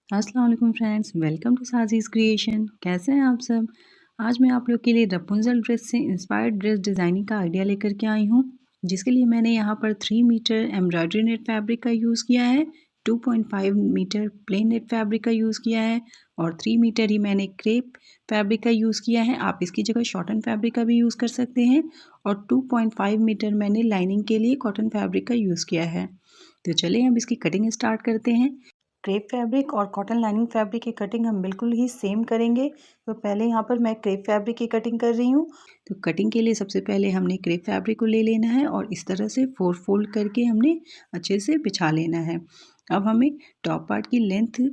अस्सलाम वालेकुम friends, welcome to साजीज़ creation. कैसे हैं आप सब? आज मैं आप लोग के लिए रपुंज़ल ड्रेस से इंस्पायर्ड ड्रेस डिज़ाइनिंग का आइडिया लेकर के आई हूँ, जिसके लिए मैंने यहाँ पर 3 मीटर एम्ब्रॉयडरी नेट फैब्रिक का यूज़ किया है, 2.5 मीटर प्लेन नेट फैब्रिक का यूज़ किया है और 3 मीटर ही मैंने क्रेप फैब्रिक का यूज़ किया है। आप इसकी जगह शॉटन फैब्रिक का भी यूज़ कर सकते हैं और 2.5 मीटर मैंने लाइनिंग के लिए कॉटन फैब्रिक का यूज़ किया है। तो चलिए अब इसकी कटिंग स्टार्ट करते हैं। क्रेप फैब्रिक और कॉटन लाइनिंग फैब्रिक की कटिंग हम बिल्कुल ही सेम करेंगे। तो पहले यहाँ पर मैं क्रेप फैब्रिक की कटिंग कर रही हूँ। तो कटिंग के लिए सबसे पहले हमने क्रेप फैब्रिक को ले लेना है और इस तरह से 4 फोल्ड करके हमने अच्छे से बिछा लेना है। अब हमें टॉप पार्ट की लेंथ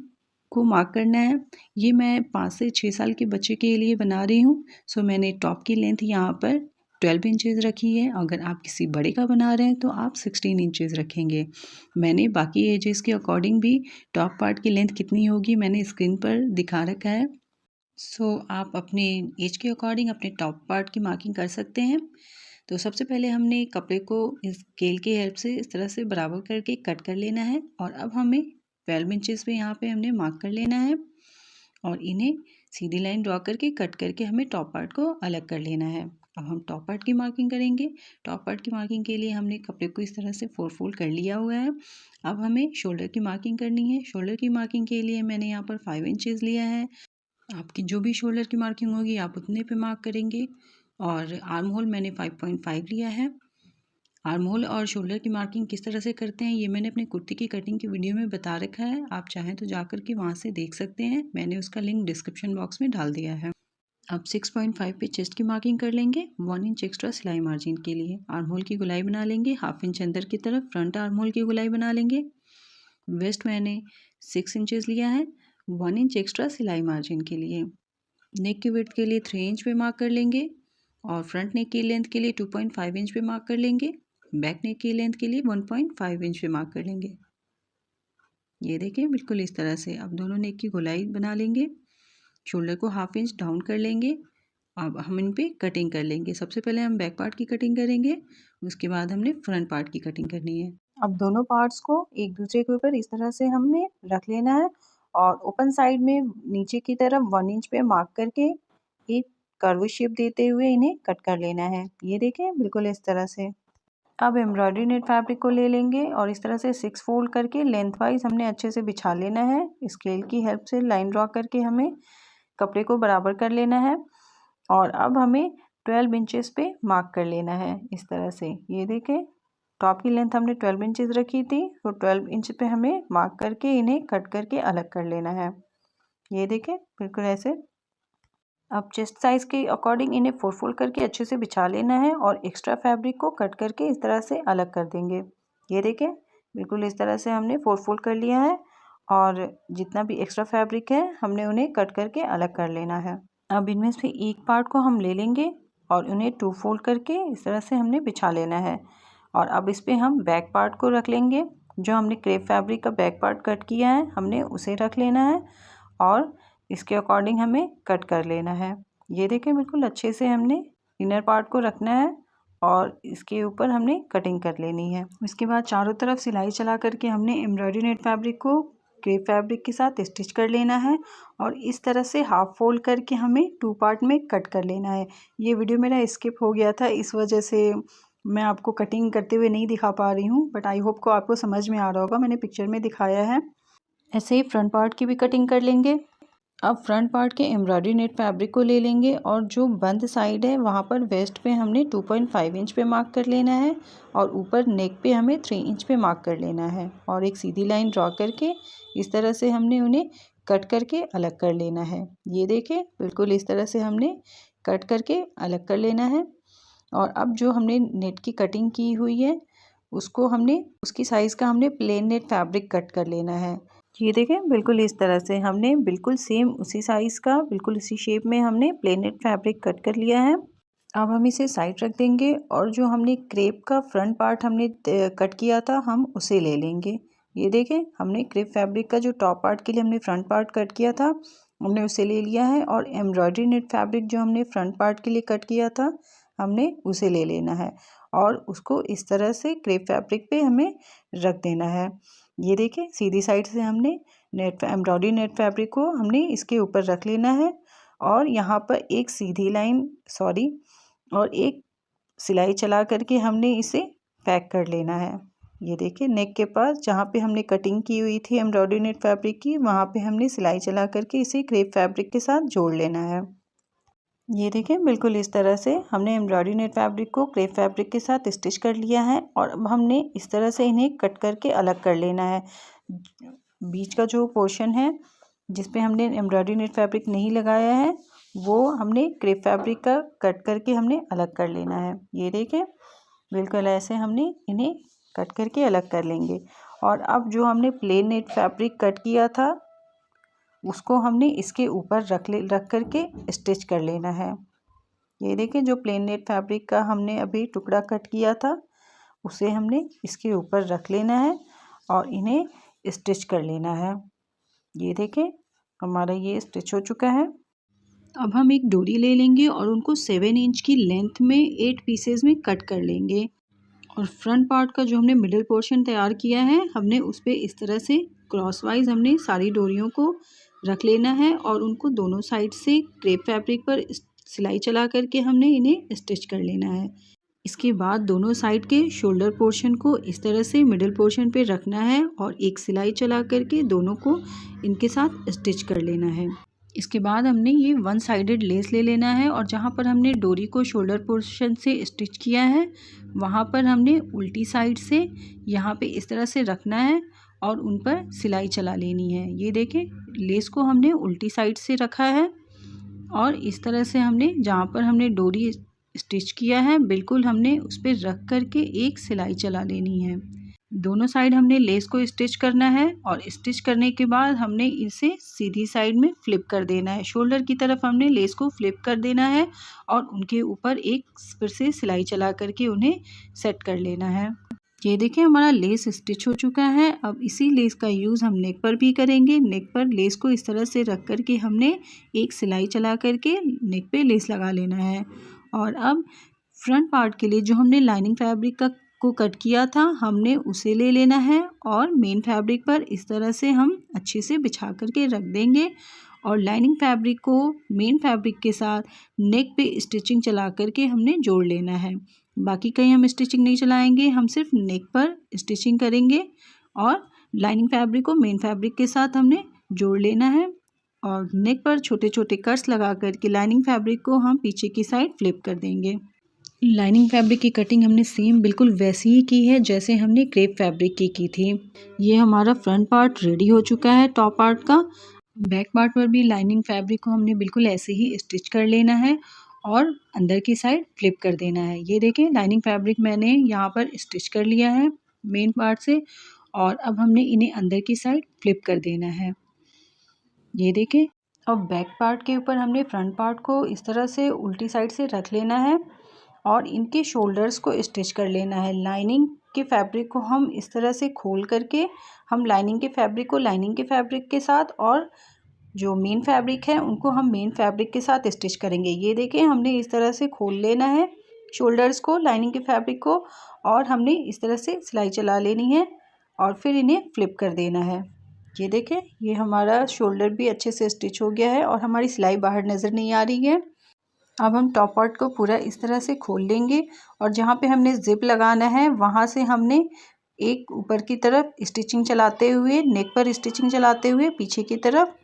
को मार्क करना है। ये मैं 5 से 6 साल के बच्चे के लिए बना रही हूँ। सो मैंने टॉप की लेंथ यहाँ पर 12 इंचेस रखी है। अगर आप किसी बड़े का बना रहे हैं तो आप 16 इंचेस रखेंगे। मैंने बाकी एजेस के अकॉर्डिंग भी टॉप पार्ट की लेंथ कितनी होगी मैंने स्क्रीन पर दिखा रखा है। सो आप अपने एज के अकॉर्डिंग अपने टॉप पार्ट की मार्किंग कर सकते हैं। तो सबसे पहले हमने कपड़े को इस स्केल की हेल्प से इस तरह से बराबर करके कट कर लेना है और अब हमें 12 इंचेस पे यहाँ पे हमने मार्क कर लेना है और इन्हें सीधी लाइन ड्रॉ करके कट करके हमें टॉप पार्ट को अलग कर लेना है। अब हम टॉप पार्ट की मार्किंग करेंगे। टॉप पार्ट की मार्किंग के लिए हमने कपड़े को इस तरह से 4 फोल्ड कर लिया हुआ है। अब हमें शोल्डर की मार्किंग करनी है। शोल्डर की मार्किंग के लिए मैंने यहाँ पर 5 इंचेस लिया है। आपकी जो भी शोल्डर की मार्किंग होगी आप उतने पे मार्क करेंगे और आर्म होल मैंने 5.5 लिया है। आर्म होल और शोल्डर की मार्किंग किस तरह से करते हैं ये मैंने अपनी कुर्ती की कटिंग की वीडियो में बता रखा है। आप चाहें तो जाकर के वहाँ से देख सकते हैं। मैंने उसका लिंक डिस्क्रिप्शन बॉक्स में डाल दिया है। अब 6.5 पे चेस्ट की मार्किंग कर लेंगे। 1 इंच एक्स्ट्रा सिलाई मार्जिन के लिए आर्म होल की गुलाई बना लेंगे। हाफ इंच अंदर की तरफ फ्रंट आर्म होल की गुलाई बना लेंगे। वेस्ट मैंने 6 इंचेस लिया है। 1 इंच एक्स्ट्रा सिलाई मार्जिन के लिए नेक की विड्थ के लिए 3 इंच पे मार्क कर लेंगे और फ्रंट नेक की लेंथ के लिए 2.5 इंच पे मार्क कर लेंगे। बैक नेक की लेंथ के लिए 1.5 इंच पे मार्क कर लेंगे। ये देखें बिल्कुल इस तरह से। अब दोनों नेक की गोलाई बना लेंगे। शोल्डर को हाफ इंच डाउन कर लेंगे। अब हम इन पे कटिंग कर लेंगे। सबसे पहले हम बैक पार्ट की कटिंग करेंगे, उसके बाद हमने फ्रंट पार्ट की कटिंग करनी है। अब दोनों पार्ट्स को एक दूसरे के ऊपर इस तरह से हमने रख लेना है और ओपन साइड में नीचे की तरफ 1 इंच पे मार्क करके एक कर्व शेप देते हुए इन्हें कट कर लेना है। ये देखें बिल्कुल इस तरह से। अब एम्ब्रॉयडरी नेट फैब्रिक को ले लेंगे और इस तरह से 6 फोल्ड करके लेंथ वाइज हमने अच्छे से बिछा लेना है। स्केल की हेल्प से लाइन ड्रॉ करके हमें कपड़े को बराबर कर लेना है और अब हमें 12 इंचेस पे मार्क कर लेना है इस तरह से। ये देखें टॉप की लेंथ हमने 12 इंचेस रखी थी, तो 12 इंच पे हमें मार्क करके इन्हें कट करके अलग कर लेना है। ये देखें बिल्कुल ऐसे। अब चेस्ट साइज़ के अकॉर्डिंग इन्हें 4 फोल्ड करके अच्छे से बिछा लेना है और एक्स्ट्रा फैब्रिक को कट करके इस तरह से अलग कर देंगे। ये देखें बिल्कुल इस तरह से हमने 4 फोल्ड कर लिया है और जितना भी एक्स्ट्रा फैब्रिक है हमने उन्हें कट करके अलग कर लेना है। अब इनमें से एक पार्ट को हम ले लेंगे और उन्हें 2 फोल्ड करके इस तरह से हमने बिछा लेना है और अब इस पे हम बैक पार्ट को रख लेंगे। जो हमने क्रेप फैब्रिक का बैक पार्ट कट किया है हमने उसे रख लेना है और इसके अकॉर्डिंग हमें कट कर लेना है। ये देखें बिल्कुल अच्छे से हमने इनर पार्ट को रखना है और इसके ऊपर हमने कटिंग कर लेनी है। इसके बाद चारों तरफ सिलाई चला करके हमने एम्ब्रॉयडरी नेट फैब्रिक को क्रेप फैब्रिक के साथ स्टिच कर लेना है और इस तरह से हाफ फोल्ड करके हमें 2 पार्ट में कट कर लेना है। ये वीडियो मेरा स्किप हो गया था, इस वजह से मैं आपको कटिंग करते हुए नहीं दिखा पा रही हूँ, बट आई होप को आपको समझ में आ रहा होगा। मैंने पिक्चर में दिखाया है। ऐसे ही फ्रंट पार्ट की भी कटिंग कर लेंगे। अब फ्रंट पार्ट के एम्ब्रॉयडरी नेट फैब्रिक को ले लेंगे और जो बंद साइड है वहाँ पर वेस्ट पे हमने 2.5 इंच पे मार्क कर लेना है और ऊपर नेक पे हमें 3 इंच पे मार्क कर लेना है और एक सीधी लाइन ड्रॉ करके इस तरह से हमने उन्हें कट करके अलग कर लेना है। ये देखें बिल्कुल इस तरह से हमने कट करके अलग कर लेना है और अब जो हमने नेट की कटिंग की हुई है उसको हमने उसकी साइज़ का हमने प्लेन नेट फैब्रिक कट कर लेना है। ये देखें बिल्कुल इस तरह से हमने बिल्कुल सेम उसी साइज़ का बिल्कुल उसी शेप में हमने प्लेन नेट फैब्रिक कट कर लिया है। अब हम इसे साइड रख देंगे और जो हमने क्रेप का फ्रंट पार्ट हमने कट किया था हम उसे ले लेंगे। ये देखें हमने क्रेप फैब्रिक का जो टॉप पार्ट के लिए हमने फ्रंट पार्ट कट किया था हमने उसे ले लिया है और एम्ब्रॉयडरी नेट फैब्रिक जो हमने फ्रंट पार्ट के लिए कट किया था हमने उसे ले लेना है और उसको इस तरह से क्रेप फैब्रिक पे हमें रख देना है। ये देखिए सीधी साइड से हमने एम्ब्रॉयडरी नेट फैब्रिक को हमने इसके ऊपर रख लेना है और यहाँ पर एक सीधी लाइन और एक सिलाई चला करके हमने इसे पैक कर लेना है। ये देखिए नेक के पास जहाँ पे हमने कटिंग की हुई थी एम्ब्रॉयडरी नेट फैब्रिक की, वहाँ पे हमने सिलाई चला करके इसे क्रेप फैब्रिक के साथ जोड़ लेना है। ये देखें बिल्कुल इस तरह से हमने एम्ब्रॉयडरी नेट फैब्रिक को क्रेप फैब्रिक के साथ स्टिच कर लिया है और अब हमने इस तरह से इन्हें कट करके अलग कर लेना है। बीच का जो पोर्शन है जिस पे हमने एम्ब्रॉयडरी नेट फैब्रिक नहीं लगाया है वो हमने क्रेप फैब्रिक का कट करके हमने अलग कर लेना है। ये देखें बिल्कुल ऐसे हमने इन्हें कट करके अलग कर लेंगे और अब जो हमने प्लेन नेट फैब्रिक कट किया था उसको हमने इसके ऊपर रख करके स्टिच कर लेना है। ये देखें जो प्लेन नेट फैब्रिक का हमने अभी टुकड़ा कट किया था उसे हमने इसके ऊपर रख लेना है और इन्हें स्टिच कर लेना है। ये देखें हमारा ये स्टिच हो चुका है। अब हम एक डोरी ले लेंगे और उनको 7 इंच की लेंथ में 8 पीसेज में कट कर लेंगे और फ्रंट पार्ट का जो हमने मिडिल पोर्शन तैयार किया है हमने उस पर इस तरह से क्रॉसवाइज हमने सारी डोरियों को रख लेना है और उनको दोनों साइड से क्रेप फैब्रिक पर सिलाई चला करके हमने इन्हें स्टिच कर लेना है। इसके बाद दोनों साइड के शोल्डर पोर्शन को इस तरह से मिडिल पोर्शन पे रखना है और एक सिलाई चला करके दोनों को इनके साथ स्टिच कर लेना है। इसके बाद हमने ये 1 साइडेड लेस ले लेना है और जहाँ पर हमने डोरी को शोल्डर पोर्शन से स्टिच किया है वहाँ पर हमने उल्टी साइड से यहाँ पे इस तरह से रखना है और उन पर सिलाई चला लेनी है। ये देखें लेस को हमने उल्टी साइड से रखा है और इस तरह से हमने जहाँ पर हमने डोरी स्टिच किया है बिल्कुल हमने उस पर रख करके एक सिलाई चला लेनी है। दोनों साइड हमने लेस को स्टिच करना है और स्टिच करने के बाद हमने इसे सीधी साइड में फ्लिप कर देना है। शोल्डर की तरफ हमने लेस को फ्लिप कर देना है और उनके ऊपर एक फिर से सिलाई चला करके उन्हें सेट कर लेना है। ये देखिए हमारा लेस स्टिच हो चुका है। अब इसी लेस का यूज़ हम नेक पर भी करेंगे। नेक पर लेस को इस तरह से रख कर के हमने एक सिलाई चला करके नेक पे लेस लगा लेना है और अब फ्रंट पार्ट के लिए जो हमने लाइनिंग फैब्रिक को कट किया था हमने उसे ले लेना है और मेन फैब्रिक पर इस तरह से हम अच्छे से बिछा करके रख देंगे और लाइनिंग फैब्रिक को मेन फैब्रिक के साथ नेक पे स्टिचिंग चला करके हमने जोड़ लेना है। बाकी कहीं हम स्टिचिंग नहीं चलाएंगे, हम सिर्फ नेक पर स्टिचिंग करेंगे और लाइनिंग फैब्रिक को मेन फैब्रिक के साथ हमने जोड़ लेना है और नेक पर छोटे छोटे कट्स लगा करके लाइनिंग फैब्रिक को हम पीछे की साइड फ्लिप कर देंगे। लाइनिंग फैब्रिक की कटिंग हमने सेम बिल्कुल वैसी ही की है जैसे हमने क्रेप फैब्रिक की थी। ये हमारा फ्रंट पार्ट रेडी हो चुका है टॉप पार्ट का। बैक पार्ट पर भी लाइनिंग फैब्रिक को हमने बिल्कुल ऐसे ही स्टिच कर लेना है और अंदर की साइड फ्लिप कर देना है। ये देखें लाइनिंग फैब्रिक मैंने यहाँ पर स्टिच कर लिया है मेन पार्ट से और अब हमने इन्हें अंदर की साइड फ्लिप कर देना है। ये देखें अब बैक पार्ट के ऊपर हमने फ्रंट पार्ट को इस तरह से उल्टी साइड से रख लेना है और इनके शोल्डर्स को स्टिच कर लेना है। लाइनिंग के फैब्रिक को हम इस तरह से खोल करके हम लाइनिंग के फैब्रिक को लाइनिंग के फैब्रिक के साथ और जो मेन फैब्रिक है उनको हम मेन फैब्रिक के साथ स्टिच करेंगे। ये देखें हमने इस तरह से खोल लेना है शोल्डर्स को लाइनिंग के फैब्रिक को और हमने इस तरह से सिलाई चला लेनी है और फिर इन्हें फ्लिप कर देना है। ये देखें ये हमारा शोल्डर भी अच्छे से स्टिच हो गया है और हमारी सिलाई बाहर नज़र नहीं आ रही है। अब हम टॉप पार्ट को पूरा इस तरह से खोल लेंगे और जहाँ पे हमने ज़िप लगाना है वहाँ से हमने एक ऊपर की तरफ स्टिचिंग चलाते हुए नेक पर स्टिचिंग चलाते हुए पीछे की तरफ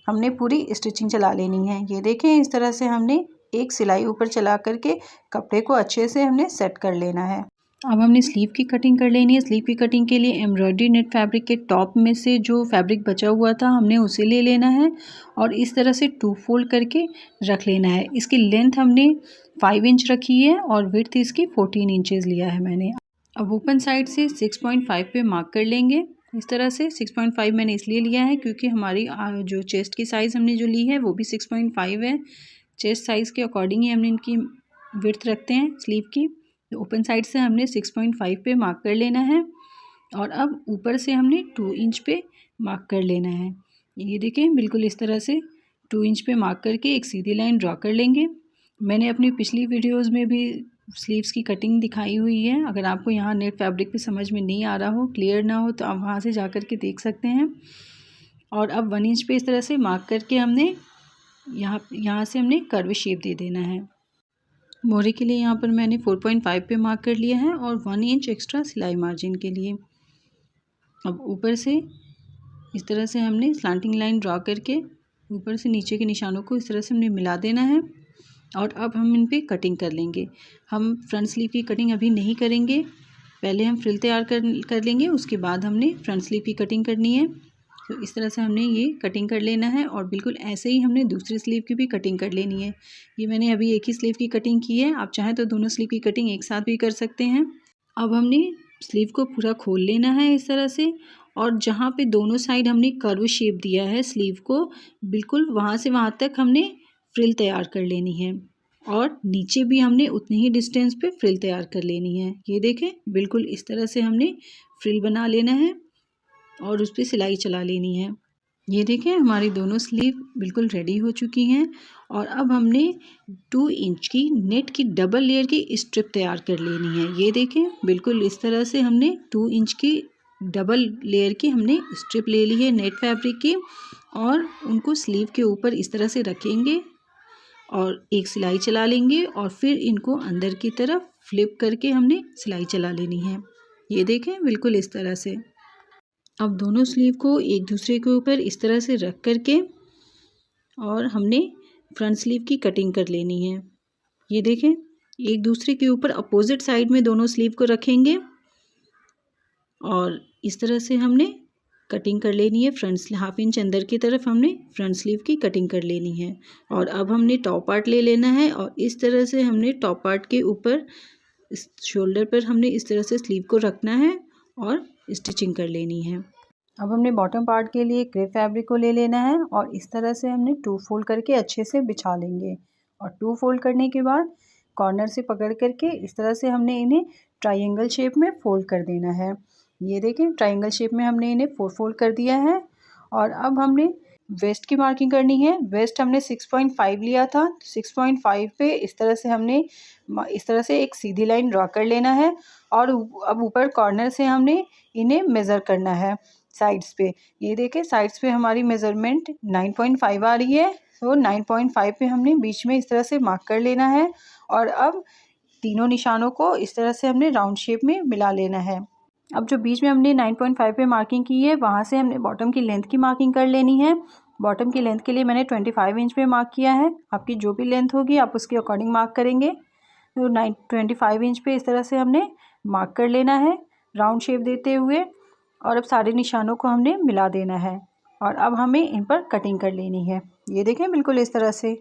हमने पूरी स्टिचिंग चला लेनी है। ये देखें इस तरह से हमने एक सिलाई ऊपर चला करके कपड़े को अच्छे से हमने सेट कर लेना है। अब हमने स्लीव की कटिंग कर लेनी है। स्लीव की कटिंग के लिए एम्ब्रॉयडरी नेट फैब्रिक के टॉप में से जो फैब्रिक बचा हुआ था हमने उसे ले लेना है और इस तरह से 2 फोल्ड करके रख लेना है। इसकी लेंथ हमने 5 इंच रखी है और विड्थ इसकी 14 इंचेस लिया है मैंने। अब ओपन साइड से 6.5 पे मार्क कर लेंगे। इस तरह से 6.5 मैंने इसलिए लिया है क्योंकि हमारी जो चेस्ट की साइज़ हमने जो ली है वो भी 6.5 है। चेस्ट साइज़ के अकॉर्डिंग ही हमने इनकी विड्थ रखते हैं स्लीव की। तो ओपन साइड से हमने 6.5 पे मार्क कर लेना है और अब ऊपर से हमने 2 इंच पे मार्क कर लेना है। ये देखें बिल्कुल इस तरह से 2 इंच पे मार्क करके एक सीधी लाइन ड्रॉ कर लेंगे। मैंने अपनी पिछली वीडियोस में भी स्लीव्स की कटिंग दिखाई हुई है। अगर आपको यहाँ नेट फैब्रिक पे समझ में नहीं आ रहा हो, क्लियर ना हो, तो आप वहाँ से जा कर के देख सकते हैं। और अब 1 इंच पे इस तरह से मार्क करके हमने यहाँ से हमने कर्व शेप दे देना है। मोहरे के लिए यहाँ पर मैंने 4.5 पे मार्क कर लिया है और 1 इंच एक्स्ट्रा सिलाई मार्जिन के लिए। अब ऊपर से इस तरह से हमने स्लांटिंग लाइन ड्रॉ करके ऊपर से नीचे के निशानों को इस तरह से हमने मिला देना है और अब हम इन पे कटिंग कर लेंगे। हम फ्रंट स्लीव की कटिंग अभी नहीं करेंगे, पहले हम फ्रिल तैयार कर लेंगे, उसके बाद हमने फ्रंट स्लीव की कटिंग करनी है। तो इस तरह से हमने ये कटिंग कर लेना है और बिल्कुल ऐसे ही हमने दूसरी स्लीव की भी कटिंग कर लेनी है। ये मैंने अभी एक ही स्लीव की कटिंग की है, आप चाहें तो दोनों स्लीव की कटिंग एक साथ भी कर सकते हैं। अब हमने स्लीव को पूरा खोल लेना है इस तरह से और जहाँ पे दोनों साइड हमने कर्व शेप दिया है स्लीव को, बिल्कुल वहाँ से वहाँ तक हमने फ्रिल तैयार कर लेनी है और नीचे भी हमने उतनी ही डिस्टेंस पे फ्रिल तैयार कर लेनी है। ये देखें, बिल्कुल इस तरह से हमने फ्रिल बना लेना है और उस पर सिलाई चला लेनी है। ये देखें, हमारी दोनों स्लीव बिल्कुल रेडी हो चुकी हैं और अब हमने 2 इंच की नेट की डबल लेयर की स्ट्रिप तैयार कर लेनी है। ये देखें, बिल्कुल इस तरह से हमने 2 इंच की डबल लेयर की हमने स्ट्रिप ले ली है नेट फैब्रिक की और उनको स्लीव के ऊपर इस तरह से रखेंगे और एक सिलाई चला लेंगे और फिर इनको अंदर की तरफ फ्लिप करके हमने सिलाई चला लेनी है। ये देखें, बिल्कुल इस तरह से। अब दोनों स्लीव को एक दूसरे के ऊपर इस तरह से रख करके और हमने फ्रंट स्लीव की कटिंग कर लेनी है। ये देखें, एक दूसरे के ऊपर अपोजिट साइड में दोनों स्लीव को रखेंगे और इस तरह से हमने कटिंग कर लेनी है। फ्रंट 1/2 इंच अंदर की तरफ हमने फ्रंट स्लीव की कटिंग कर लेनी है और अब हमने टॉप पार्ट ले लेना है और इस तरह से हमने टॉप पार्ट के ऊपर इस शोल्डर पर हमने इस तरह से स्लीव को रखना है और स्टिचिंग कर लेनी है। अब हमने बॉटम पार्ट के लिए क्रेप फैब्रिक को ले लेना है और इस तरह से हमने 2 फोल्ड करके अच्छे से बिछा लेंगे और 2 फोल्ड करने के बाद कॉर्नर से पकड़ करके इस तरह से हमने इन्हें ट्रायंगल शेप में फोल्ड कर देना है। ये देखें, ट्रायंगल शेप में हमने इन्हें 4 फोल्ड कर दिया है और अब हमने वेस्ट की मार्किंग करनी है। वेस्ट हमने 6.5 लिया था, 6.5 पे इस तरह से हमने इस तरह से एक सीधी लाइन ड्रॉ कर लेना है और अब ऊपर कॉर्नर से हमने इन्हें मेज़र करना है साइड्स पे। ये देखें, साइड्स पे हमारी मेज़रमेंट 9.5 आ रही है, तो 9.5 पे हमने बीच में इस तरह से मार्क कर लेना है और अब तीनों निशानों को इस तरह से हमने राउंड शेप में मिला लेना है। अब जो बीच में हमने 9.5 पे मार्किंग की है, वहाँ से हमने बॉटम की लेंथ की मार्किंग कर लेनी है। बॉटम की लेंथ के लिए मैंने 25 इंच पे मार्क किया है। आपकी जो भी लेंथ होगी आप उसके अकॉर्डिंग मार्क करेंगे। तो 25 इंच पे इस तरह से हमने मार्क कर लेना है राउंड शेप देते हुए और अब सारे निशानों को हमने मिला देना है और अब हमें इन पर कटिंग कर लेनी है। ये देखें, बिल्कुल इस तरह से।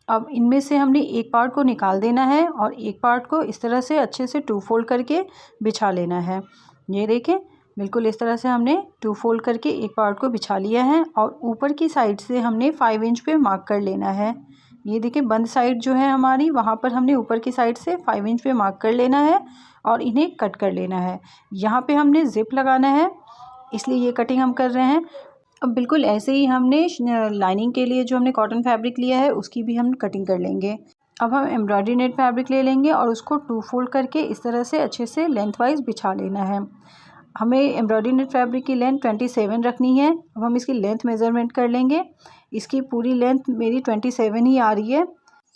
अब इनमें से हमने एक पार्ट को निकाल देना है और एक पार्ट को इस तरह से अच्छे से 2 फोल्ड करके बिछा लेना है। ये देखें, बिल्कुल इस तरह से हमने 2 फोल्ड करके एक पार्ट को बिछा लिया है और ऊपर की साइड से हमने 5 इंच पे मार्क कर लेना है। ये देखिए, बंद साइड जो है हमारी, वहाँ पर हमने ऊपर की साइड से 5 इंच पे मार्क कर लेना है और इन्हें कट कर लेना है। यहाँ पे हमने ज़िप लगाना है, इसलिए ये कटिंग हम कर रहे हैं। अब बिल्कुल ऐसे ही हमने लाइनिंग के लिए जो हमने कॉटन फैब्रिक लिया है उसकी भी हम कटिंग कर लेंगे। अब हम एम्ब्रॉयडरी नेट फैब्रिक ले लेंगे और उसको 2 फोल्ड करके इस तरह से अच्छे से लेंथ वाइज बिछा लेना है। हमें एम्ब्रॉयडरी नेट फैब्रिक की लेंथ 27 रखनी है। अब हम इसकी लेंथ मेज़रमेंट कर लेंगे। इसकी पूरी लेंथ मेरी 27 ही आ रही है,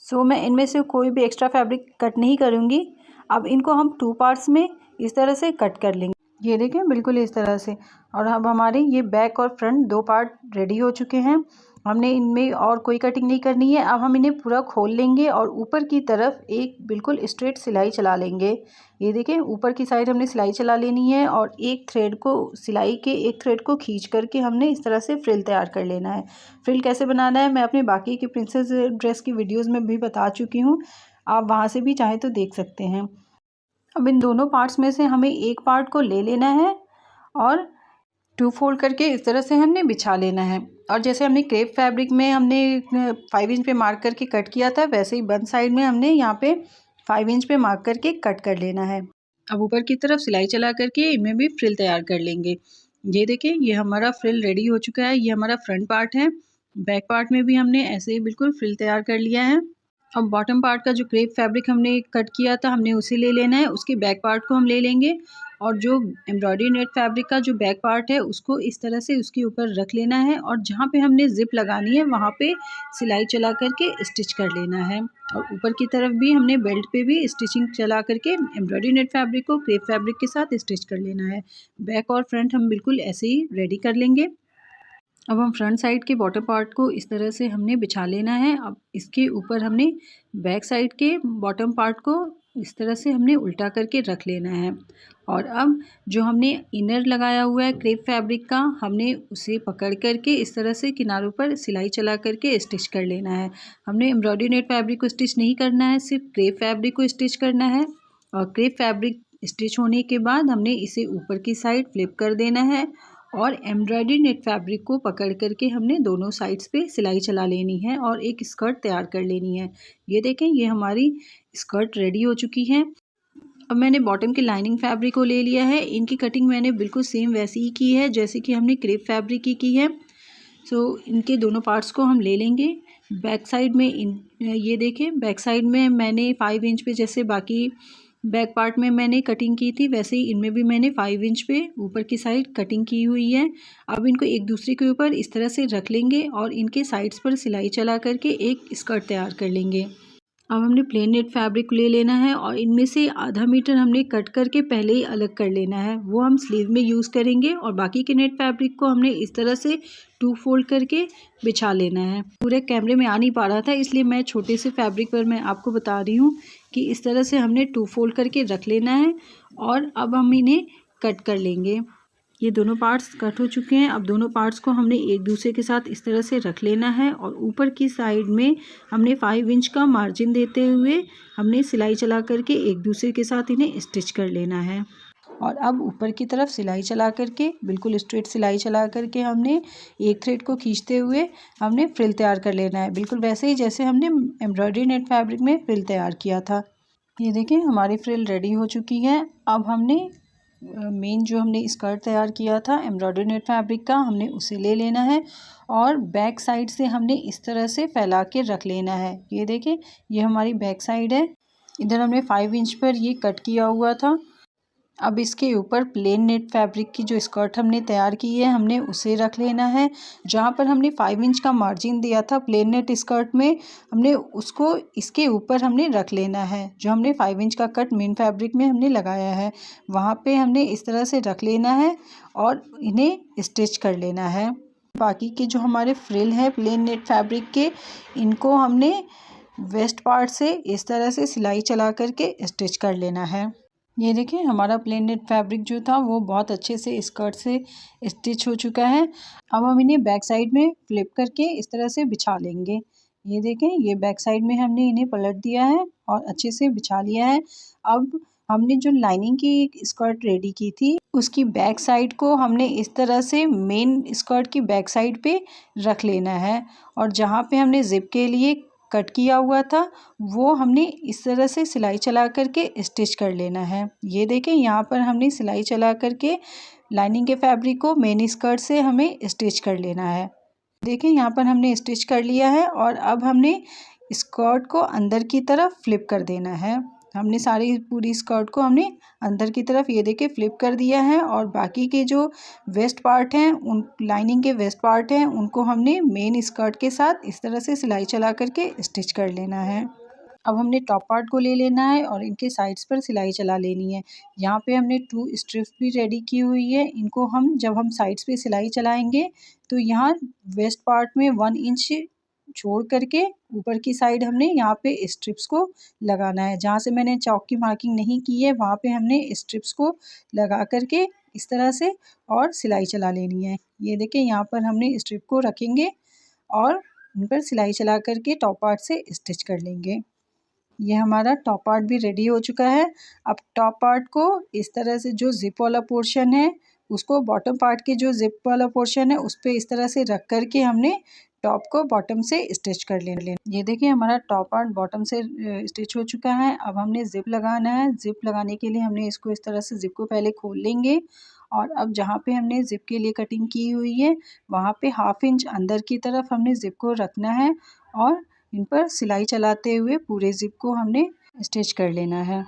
सो मैं इनमें से कोई भी एक्स्ट्रा फैब्रिक कट नहीं करूँगी। अब इनको हम 2 पार्ट्स में इस तरह से कट कर लेंगे। ये देखें, बिल्कुल इस तरह से। और अब हमारे ये बैक और फ्रंट 2 पार्ट रेडी हो चुके हैं। हमने इनमें और कोई कटिंग नहीं करनी है। अब हम इन्हें पूरा खोल लेंगे और ऊपर की तरफ एक बिल्कुल स्ट्रेट सिलाई चला लेंगे। ये देखें, ऊपर की साइड हमने सिलाई चला लेनी है और एक थ्रेड को सिलाई के एक थ्रेड को खींच करके हमने इस तरह से फ्रिल तैयार कर लेना है। फ्रिल कैसे बनाना है मैं अपने बाकी की प्रिंसेस ड्रेस की वीडियोज़ में भी बता चुकी हूँ, आप वहाँ से भी चाहें तो देख सकते हैं। अब इन दोनों पार्ट्स में से हमें एक पार्ट को ले लेना है और 2 फोल्ड करके इस तरह से हमने बिछा लेना है। और जैसे हमने क्रेप फैब्रिक में हमने 5 इंच पे मार्क करके कट किया था, वैसे ही बंद साइड में हमने यहाँ पे 5 इंच पे मार्क करके कट कर लेना है। अब ऊपर की तरफ सिलाई चला करके इनमें भी फ्रिल तैयार कर लेंगे। ये देखिए, ये हमारा फ्रिल रेडी हो चुका है। ये हमारा फ्रंट पार्ट है। बैक पार्ट में भी हमने ऐसे ही बिल्कुल फ्रिल तैयार कर लिया है। अब बॉटम पार्ट का जो क्रेप फैब्रिक हमने कट किया था, हमने उसे ले लेना है। उसके बैक पार्ट को हम ले लेंगे और जो एम्ब्रॉयडरी नेट फैब्रिक का जो बैक पार्ट है उसको इस तरह से उसके ऊपर रख लेना है और जहाँ पे हमने ज़िप लगानी है वहाँ पे सिलाई चला करके स्टिच कर लेना है। और ऊपर की तरफ भी हमने बेल्ट पे भी स्टिचिंग चला करके एम्ब्रॉयडरी नेट फैब्रिक को क्रेप फैब्रिक के साथ स्टिच कर लेना है। बैक और फ्रंट हम बिल्कुल ऐसे ही रेडी कर लेंगे। अब हम फ्रंट साइड के बॉटम पार्ट को इस तरह से हमने बिछा लेना है। अब इसके ऊपर हमने बैक साइड के बॉटम पार्ट को इस तरह से हमने उल्टा करके रख लेना है। और अब जो हमने इनर लगाया हुआ है क्रेप फैब्रिक का, हमने उसे पकड़ करके इस तरह से किनारों पर सिलाई चला करके स्टिच कर लेना है। हमने एम्ब्रॉयडरी नेट फैब्रिक को स्टिच नहीं करना है, सिर्फ क्रेप फैब्रिक को स्टिच करना है। और क्रेप फैब्रिक स्टिच होने के बाद हमने इसे ऊपर की साइड फ्लिप कर देना है और एम्ब्रॉयडरी नेट फैब्रिक को पकड़ करके हमने दोनों साइड्स पे सिलाई चला लेनी है और एक स्कर्ट तैयार कर लेनी है। ये देखें, ये हमारी स्कर्ट रेडी हो चुकी है। अब मैंने बॉटम के लाइनिंग फैब्रिक को ले लिया है। इनकी कटिंग मैंने बिल्कुल सेम वैसी ही की है जैसे कि हमने क्रेप फैब्रिक की है। सो इनके दोनों पार्ट्स को हम ले लेंगे। बैक साइड में ये देखें, बैक साइड में मैंने 5 इंच पे जैसे बाकी बैक पार्ट में मैंने कटिंग की थी वैसे ही इनमें भी मैंने 5 इंच पे ऊपर की साइड कटिंग की हुई है। अब इनको एक दूसरे के ऊपर इस तरह से रख लेंगे और इनके साइड्स पर सिलाई चला करके एक स्कर्ट तैयार कर लेंगे। अब हमने प्लेन नेट फैब्रिक ले लेना है और इनमें से आधा मीटर हमने कट करके पहले ही अलग कर लेना है, वो हम स्लीव में यूज़ करेंगे। और बाकी के नेट फैब्रिक को हमने इस तरह से 2 फोल्ड करके बिछा लेना है। पूरे कैमरे में आ नहीं पा रहा था इसलिए मैं छोटे से फैब्रिक पर मैं आपको बता रही हूँ कि इस तरह से हमने 2 फोल्ड करके रख लेना है और अब हम इन्हें कट कर लेंगे। ये दोनों पार्ट्स कट हो चुके हैं। अब दोनों पार्ट्स को हमने एक दूसरे के साथ इस तरह से रख लेना है और ऊपर की साइड में हमने 5 इंच का मार्जिन देते हुए हमने सिलाई चला करके एक दूसरे के साथ इन्हें स्टिच कर लेना है। और अब ऊपर की तरफ सिलाई चला करके बिल्कुल स्ट्रेट सिलाई चला करके हमने एक थ्रेड को खींचते हुए हमने फ्रिल तैयार कर लेना है, बिल्कुल वैसे ही जैसे हमने एम्ब्रॉयडरी नेट फैब्रिक में फ्रिल तैयार किया था। ये देखें, हमारी फ्रिल रेडी हो चुकी है। अब हमने मेन जो हमने स्कर्ट तैयार किया था एम्ब्रॉयडरी नेट फैब्रिक का, हमने उसे ले लेना है और बैक साइड से हमने इस तरह से फैला के रख लेना है। ये देखें, ये हमारी बैक साइड है। इधर हमने 5 इंच पर ये कट किया हुआ था। अब इसके ऊपर प्लेन नेट फैब्रिक की जो स्कर्ट हमने तैयार की है हमने उसे रख लेना है। जहाँ पर हमने 5 इंच का मार्जिन दिया था प्लेन नेट स्कर्ट में, हमने उसको इसके ऊपर हमने रख लेना है। जो हमने 5 इंच का कट मेन फैब्रिक में हमने लगाया है वहाँ पे हमने इस तरह से रख लेना है और इन्हें स्टिच कर लेना है। बाकी के जो हमारे फ्रिल हैं प्लेन नेट फैब्रिक के, इनको हमने वेस्ट पार्ट से इस तरह से सिलाई चला करके स्टिच कर लेना है। ये देखिए, हमारा प्लेन नेट फैब्रिक जो था वो बहुत अच्छे से स्कर्ट से स्टिच हो चुका है। अब हम इन्हें बैक साइड में फ्लिप करके इस तरह से बिछा लेंगे। ये देखें, ये बैक साइड में हमने इन्हें पलट दिया है और अच्छे से बिछा लिया है। अब हमने जो लाइनिंग की स्कर्ट रेडी की थी उसकी बैक साइड को हमने इस तरह से मेन स्कर्ट की बैक साइड पे रख लेना है और जहाँ पे हमने जिप के लिए कट किया हुआ था वो हमने इस तरह से सिलाई चला करके स्टिच कर लेना है। ये देखें, यहाँ पर हमने सिलाई चला करके लाइनिंग के फैब्रिक को मेन स्कर्ट से हमें स्टिच कर लेना है। देखें, यहाँ पर हमने स्टिच कर लिया है और अब हमने स्कर्ट को अंदर की तरफ फ्लिप कर देना है। हमने सारी पूरी स्कर्ट को हमने अंदर की तरफ ये देखिए फ्लिप कर दिया है और बाकी के जो वेस्ट पार्ट हैं उन लाइनिंग के वेस्ट पार्ट हैं उनको हमने मेन स्कर्ट के साथ इस तरह से सिलाई चला करके स्टिच कर लेना है। अब हमने टॉप पार्ट को ले लेना है और इनके साइड्स पर सिलाई चला लेनी है। यहाँ पे हमने 2 स्ट्रिप्स भी रेडी की हुई है। इनको हम जब हम साइड्स पे सिलाई चलाएंगे तो यहाँ वेस्ट पार्ट में 1 इंच छोड़ करके ऊपर की साइड हमने यहाँ पे स्ट्रिप्स को लगाना है। जहाँ से मैंने चौक की मार्किंग नहीं की है वहाँ पे हमने स्ट्रिप्स को लगा करके इस तरह से और सिलाई चला लेनी है। ये देखिए, यहाँ पर हमने स्ट्रिप को रखेंगे और इन पर सिलाई चला करके टॉप पार्ट से स्टिच कर लेंगे। ये हमारा टॉप पार्ट भी रेडी हो चुका है। अब टॉप पार्ट को इस तरह से जो जिप वाला पोर्शन है उसको बॉटम पार्ट के जो जिप वाला पोर्शन है उस पर इस तरह से रख करके हमने टॉप को बॉटम से स्टिच कर लेना। ये देखिए, हमारा टॉप पार्ट बॉटम से स्टिच हो चुका है। अब हमने जिप लगाना है। जिप लगाने के लिए हमने इसको इस तरह से जिप को पहले खोल लेंगे और अब जहाँ पे हमने जिप के लिए कटिंग की हुई है वहाँ पे 1/2 इंच अंदर की तरफ हमने जिप को रखना है और इन पर सिलाई चलाते हुए पूरे जिप को हमने स्टिच कर लेना है।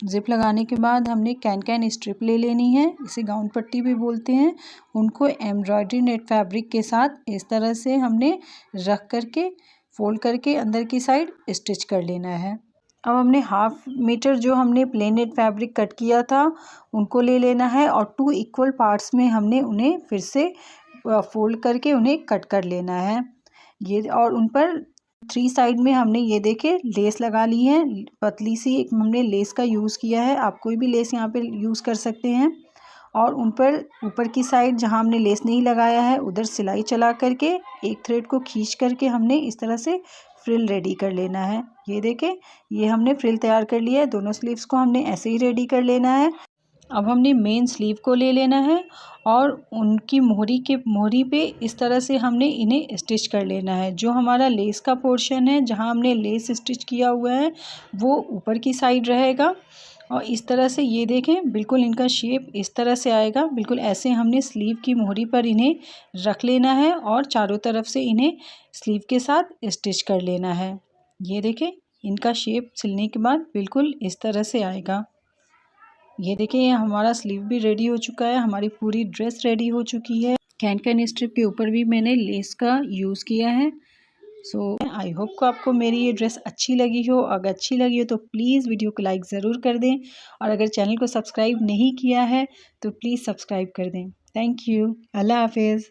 ज़िप लगाने के बाद हमने कैन स्ट्रिप ले लेनी है, इसे गाउन पट्टी भी बोलते हैं। उनको एम्ब्रॉयडरी नेट फैब्रिक के साथ इस तरह से हमने रख करके फोल्ड करके अंदर की साइड स्टिच कर लेना है। अब हमने 1/2 मीटर जो हमने प्लेन नेट फैब्रिक कट किया था उनको ले लेना है और 2 इक्वल पार्ट्स में हमने उन्हें फिर से फोल्ड करके उन्हें कट कर लेना है। ये और उन पर 3 साइड में हमने ये देखिए लेस लगा ली है। पतली सी एक हमने लेस का यूज़ किया है, आप कोई भी लेस यहाँ पे यूज़ कर सकते हैं। और उन पर ऊपर की साइड जहाँ हमने लेस नहीं लगाया है उधर सिलाई चला करके एक थ्रेड को खींच करके हमने इस तरह से फ्रिल रेडी कर लेना है। ये देखें, ये हमने फ्रिल तैयार कर लिया है। दोनों स्लीव्स को हमने ऐसे ही रेडी कर लेना है। अब हमने मेन स्लीव को ले लेना है और उनकी मोहरी पे इस तरह से हमने इन्हें स्टिच कर लेना है। जो हमारा लेस का पोर्शन है, जहाँ हमने लेस स्टिच किया हुआ है, वो ऊपर की साइड रहेगा और इस तरह से ये देखें बिल्कुल इनका शेप इस तरह से आएगा। बिल्कुल ऐसे हमने स्लीव की मोहरी पर इन्हें रख लेना है और चारों तरफ से इन्हें स्लीव के साथ स्टिच कर लेना है। ये देखें, इनका शेप सिलने के बाद बिल्कुल इस तरह से आएगा। ये देखिए, ये हमारा स्लीव भी रेडी हो चुका है, हमारी पूरी ड्रेस रेडी हो चुकी है। कैन स्ट्रिप के ऊपर भी मैंने लेस का यूज़ किया है। सो आई होप को आपको मेरी ये ड्रेस अच्छी लगी हो। अगर अच्छी लगी हो तो प्लीज़ वीडियो को लाइक ज़रूर कर दें और अगर चैनल को सब्सक्राइब नहीं किया है तो प्लीज़ सब्सक्राइब कर दें। Thank you. अल्लाह हाफिज़।